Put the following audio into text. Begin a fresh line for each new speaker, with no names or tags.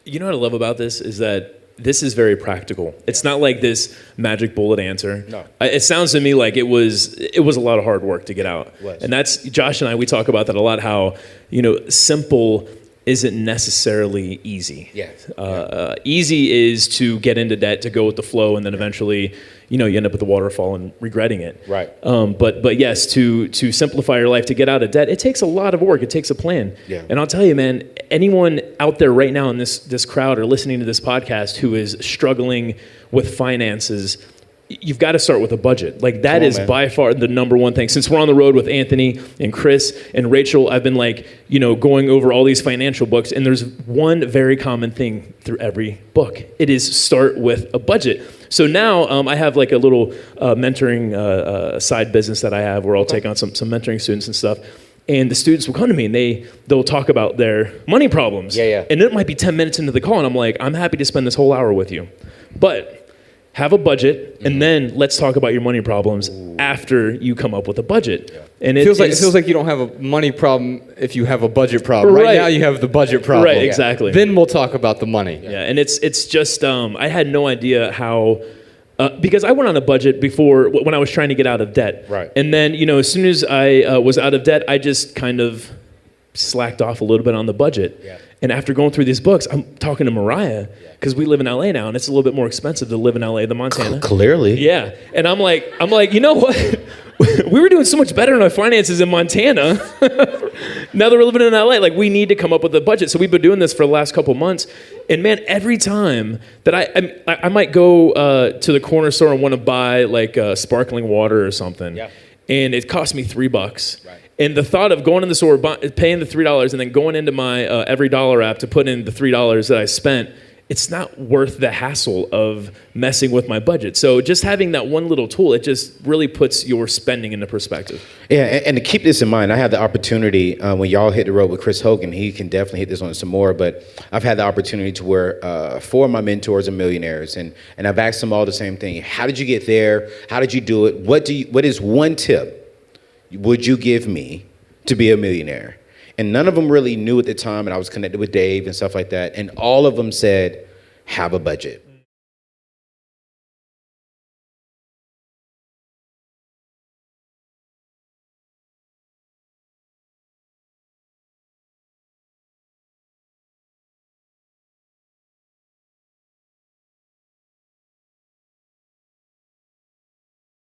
You know what I love about this is that this is very practical. It's not like this magic bullet answer.
No.
It sounds to me like it was a lot of hard work to get out. And that's, Josh and I, we talk about that a lot, how, simple isn't necessarily easy. Easy is to get into debt, to go with the flow, and then eventually, you end up with the waterfall and regretting it.
Right.
But yes, to simplify your life, to get out of debt, it takes a lot of work. It takes a plan.
Yeah.
And I'll tell you, man, anyone out there right now in this crowd or listening to this podcast who is struggling with finances, you've got to start with a budget. Like that is by far the number one thing. Since we're on the road with Anthony and Chris and Rachel, I've been going over all these financial books, and there's one very common thing through every book. It is start with a budget. So now I have like a little mentoring side business that I have where I'll take on some mentoring students and stuff. And the students will come to me and they'll talk about their money problems. And it might be 10 minutes into the call and I'm like, I'm happy to spend this whole hour with you. But have a budget, and then let's talk about your money problems after you come up with a budget. And it
feels like you don't have a money problem if you have a budget problem. Right now you have the budget problem.
Right, exactly.
Then we'll talk about the money.
Yeah, and it's just, I had no idea how, because I went on a budget before when I was trying to get out of debt.
Right.
And then, as soon as I was out of debt, I just kind of slacked off a little bit on the budget.
Yeah.
And after going through these books, I'm talking to Mariah, because we live in LA now, and it's a little bit more expensive to live in LA than Montana.
Clearly.
Yeah. And I'm like, you know what? We were doing so much better in our finances in Montana. Now that we're living in LA, like we need to come up with a budget. So we've been doing this for the last couple months. And man, every time that I might go to the corner store and want to buy like sparkling water or something, and it costs me $3. Right. And the thought of going in the store, paying the $3, and then going into my Every Dollar app to put in the $3 that I spent, it's not worth the hassle of messing with my budget. So just having that one little tool, it just really puts your spending into perspective.
Yeah, and to keep this in mind, I had the opportunity, when y'all hit the road with Chris Hogan, he can definitely hit this on some more, but I've had the opportunity to where 4 of my mentors are millionaires, and I've asked them all the same thing. How did you get there? How did you do it? What is one tip would you give me to be a millionaire? And none of them really knew at the time, and I was connected with Dave and stuff like that, and all of them said, have a budget.